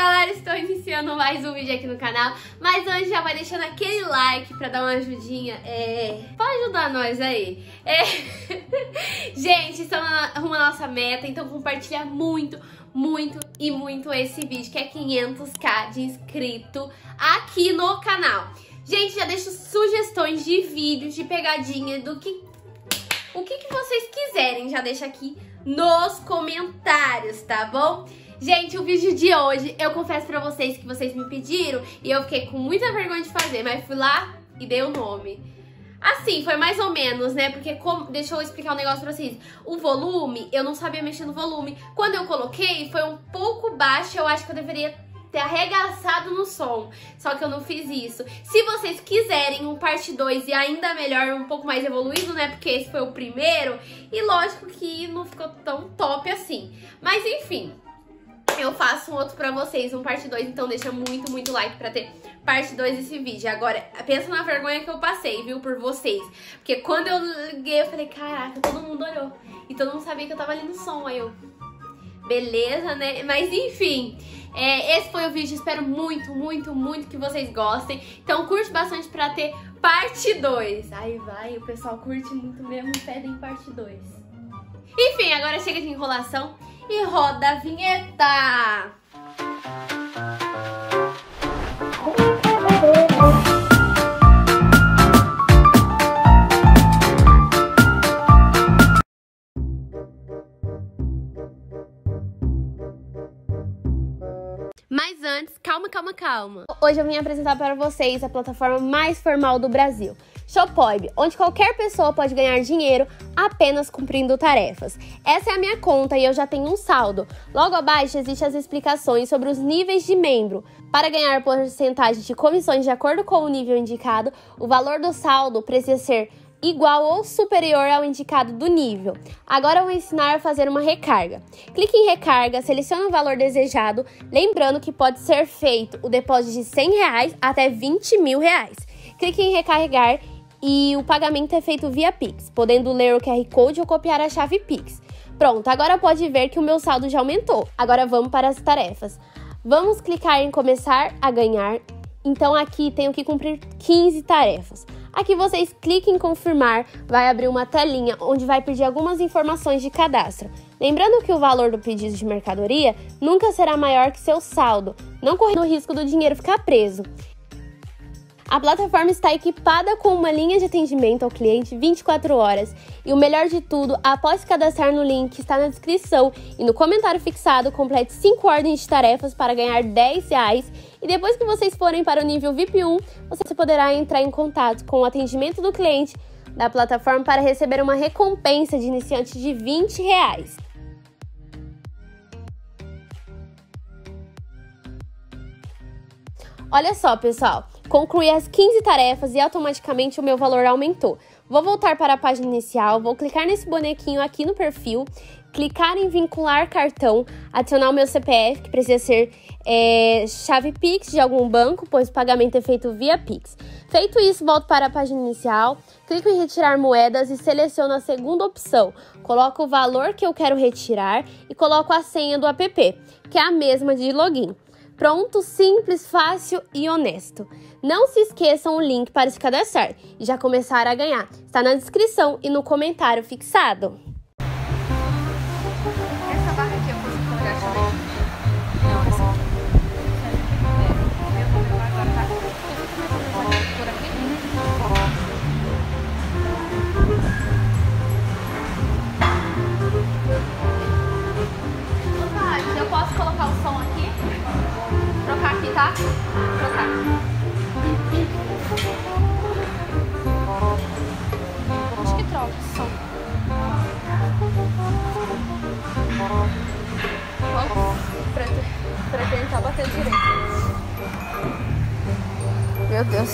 galera, estou iniciando mais um vídeo aqui no canal. Mas antes já vai deixando aquele like pra dar uma ajudinha. Pode ajudar nós aí. Gente, estamos rumo à nossa meta, então compartilha muito esse vídeo, que é 500k de inscrito aqui no canal. Gente, já deixo sugestões de vídeos, de pegadinha, do que o que vocês quiserem, já deixa aqui nos comentários, tá bom? Gente, o vídeo de hoje, eu confesso pra vocês que vocês me pediram e eu fiquei com muita vergonha de fazer, mas fui lá e dei o nome. Assim, foi mais ou menos, né? Porque, deixa eu explicar um negócio pra vocês. O volume, eu não sabia mexer no volume. Quando eu coloquei, foi um pouco baixo, eu acho que eu deveria ter arregaçado no som, só que eu não fiz isso. Se vocês quiserem um parte 2 e ainda melhor, um pouco mais evoluído, né, porque esse foi o primeiro, e lógico que não ficou tão top assim, mas enfim, eu faço um outro pra vocês, um parte 2, então deixa muito like pra ter parte 2 desse vídeo. Agora, pensa na vergonha que eu passei, viu, por vocês, porque quando eu liguei, eu falei, caraca, todo mundo olhou, e todo mundo sabia que eu tava ali no som, aí eu, beleza, né, mas enfim... esse foi o vídeo, espero muito que vocês gostem. Então curte bastante pra ter parte 2. Aí vai, o pessoal curte muito mesmo e pedem parte 2. Enfim, agora chega de enrolação e roda a vinheta! Mas antes, calma. Hoje eu vim apresentar para vocês a plataforma mais formal do Brasil, Shoppoib, onde qualquer pessoa pode ganhar dinheiro apenas cumprindo tarefas. Essa é a minha conta e eu já tenho um saldo. Logo abaixo existem as explicações sobre os níveis de membro. Para ganhar porcentagem de comissões de acordo com o nível indicado, o valor do saldo precisa ser igual ou superior ao indicado do nível. Agora eu vou ensinar a fazer uma recarga. Clique em recarga, selecione o valor desejado, lembrando que pode ser feito o depósito de R$100 até R$20.000. Clique em recarregar e o pagamento é feito via Pix, podendo ler o QR Code ou copiar a chave Pix. Pronto, agora pode ver que o meu saldo já aumentou. Agora vamos para as tarefas. Vamos clicar em começar a ganhar. Então aqui tenho que cumprir 15 tarefas. Aqui vocês cliquem em confirmar, vai abrir uma telinha onde vai pedir algumas informações de cadastro. Lembrando que o valor do pedido de mercadoria nunca será maior que seu saldo, não correndo o risco do dinheiro ficar preso. A plataforma está equipada com uma linha de atendimento ao cliente 24 horas. E o melhor de tudo, após se cadastrar no link que está na descrição e no comentário fixado, complete 5 ordens de tarefas para ganhar R$10. E depois que vocês forem para o nível VIP 1, você poderá entrar em contato com o atendimento do cliente da plataforma para receber uma recompensa de iniciante de R$20. Olha só, pessoal, concluí as 15 tarefas e automaticamente o meu valor aumentou. Vou voltar para a página inicial, vou clicar nesse bonequinho aqui no perfil, clicar em vincular cartão, adicionar o meu CPF, que precisa ser chave Pix de algum banco, pois o pagamento é feito via Pix. Feito isso, volto para a página inicial, clico em retirar moedas e seleciono a segunda opção. Coloco o valor que eu quero retirar e coloco a senha do app, que é a mesma de login. Pronto, simples, fácil e honesto. Não se esqueçam o link para se cadastrar e já começar a ganhar. Está na descrição e no comentário fixado. Essa barra aqui eu consigo colocar também? Não, essa aqui. Eu vou levar agora, tá? Por aqui? Otávio, eu posso colocar o som aqui? Trocar aqui, tá? Trocar. Acho que troca o som. Pra tentar bater direito. Meu Deus.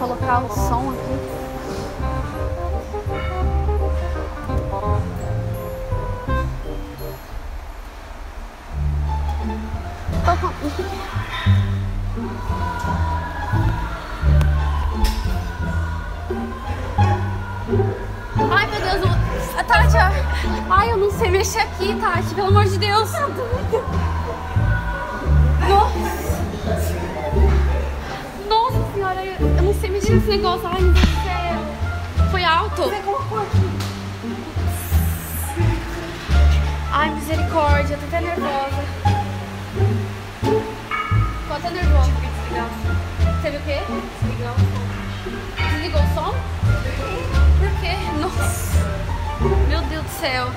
colocar o som aqui. Ai, meu Deus, Tati, ai, eu não sei mexer aqui, Tati, pelo amor de Deus. Nossa senhora, eu não sei mexer nesse negócio. Ai, meu Deus do céu. Foi alto? Você colocou aqui. Ai, misericórdia, eu tô até nervosa. Tô até nervosa. Você viu o quê? Desligar o som. Desligou o som? Por quê? Nossa. Meu Deus do céu.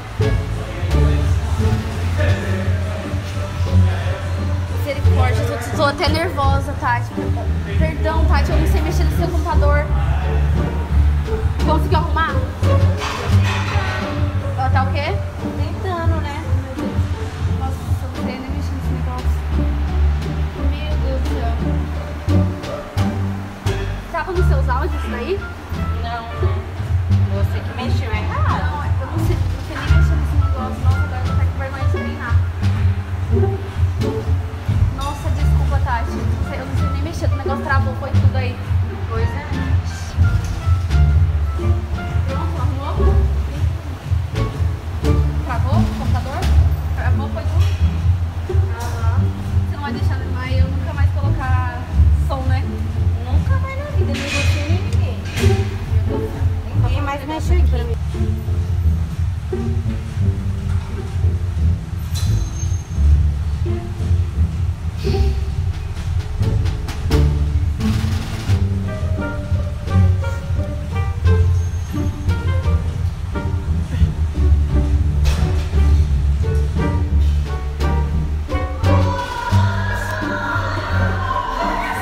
Misericórdia, eu tô até nervosa, Tati. Perdão, Tati, eu não sei mexer no seu computador. Conseguiu arrumar? Ela tá o quê? Tentando, né? Nossa, eu não sei nem mexer nesse negócio. Meu Deus do céu. Tava nos seus áudios isso daí? Não. Você que mexeu errado. Não, eu não sei nem mexer nesse negócio. Nossa, agora eu vou estar com vergonha de treinar. Nossa, desculpa, Tati. Eu não sei nem mexer. O negócio travou, foi tudo aí. Pois é. Pronto, arrumou? Travou o computador? Travou, foi tudo? Você não vai deixar mais, eu nunca mais colocar som, né? Nunca vai na vida, nem você nem ninguém. Ninguém mais mexe aqui pra mim.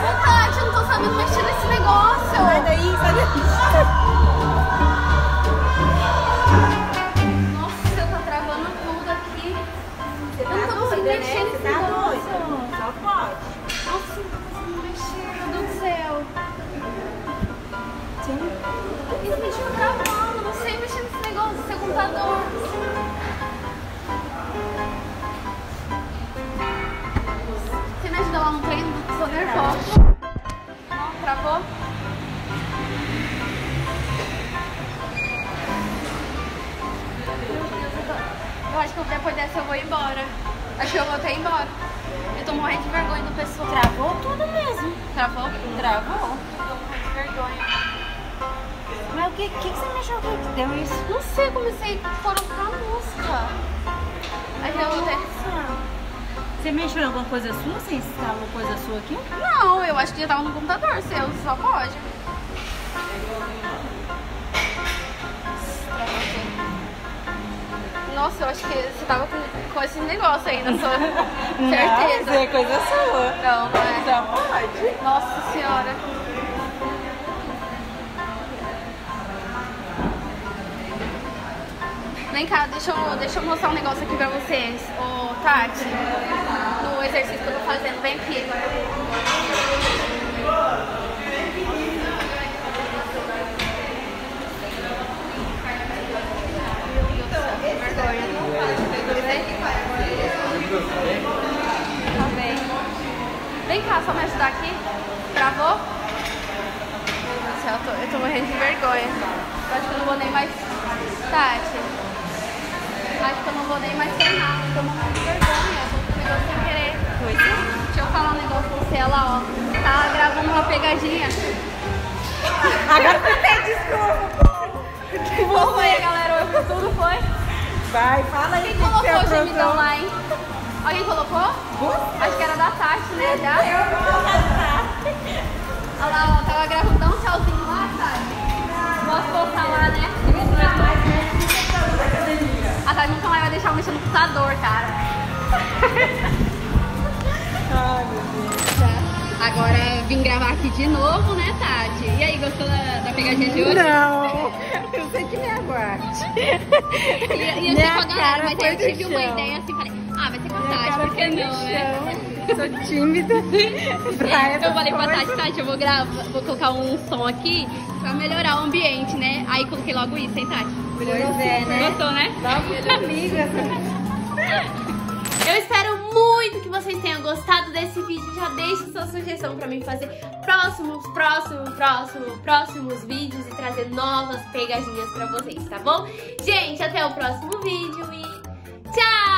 Ô, Tati, eu não tô sabendo mexer nesse negócio. Sai daí, sai daí. Nossa, eu tô travando tudo aqui. Você Eu não tô tá conseguindo doida, mexer né? nesse Você tá negócio. doida. Só pode. Nossa, eu não tô conseguindo mexer, meu Deus do céu. Esse bicho tá travando, eu não sei mexer nesse negócio do seu computador. Você me ajuda lá no treino? Sou nervosa. Não, travou? Meu Deus, eu acho que depois dessa eu vou embora. Acho que eu vou até embora. Eu tô morrendo de vergonha do pessoal. Travou tudo mesmo. Travou? Travou. Eu tô morrendo de vergonha. Mas o que você mexeu aqui que deu isso? Não sei, comecei a colocar a música. Aí eu vou ter... Você mexeu em alguma coisa sua? Você instalou coisa sua aqui? Não, eu acho que já tava no computador seu, só pode. Nossa, eu acho que você tava com esse negócio aí na sua certeza. Não, é coisa sua. Não, não é. Só pode. Nossa senhora. Vem cá, deixa eu mostrar um negócio aqui pra vocês. Ô, Tati, no exercício que eu tô fazendo, vem aqui. Meu Deus do céu, que vergonha. Tá bem. Vem cá, só me ajudar aqui. Travou? Meu Deus do céu, eu tô morrendo de vergonha. Eu acho que eu não vou nem mais... Tati, acho que eu não vou nem mais treinar. Eu tô morrendo de vergonha. Eu tô com o negócio sem querer. Pois é. Deixa eu falar um negócio pra você, olha lá, ó. Tá gravando uma pegadinha. Agora você tem desculpa. Que foi, galera? Tudo foi? Vai, fala aí. Quem o que colocou você o gemidão aprontou. lá, hein? Alguém colocou? Você? Acho que era da Tati, né? Já? Eu vou colocar. Olha lá, ó. Tava gravando, dá um tchauzinho lá, Tati. Posso postar lá, né? A Tati nunca mais vai deixar eu mexer no computador, cara. Ai, meu Deus. Agora vim gravar aqui de novo, né, Tati? E aí, gostou da pegadinha de hoje? Não, eu sei que me aguarde. Ia ser Minha com a galera, cara mas foi aí eu do tive uma chão. ideia assim, falei, vai ser com a Minha Tati, cara por que foi no não, né? chão. Sou tímida. Eu falei pra Tati, eu vou colocar um som aqui pra melhorar o ambiente, né? Aí coloquei logo isso, hein, Tati? Pois é, né? Gostou, né? Logo comigo, Eu espero muito que vocês tenham gostado desse vídeo. Já deixe sua sugestão pra mim fazer próximos vídeos e trazer novas pegadinhas pra vocês, tá bom? Gente, até o próximo vídeo e tchau!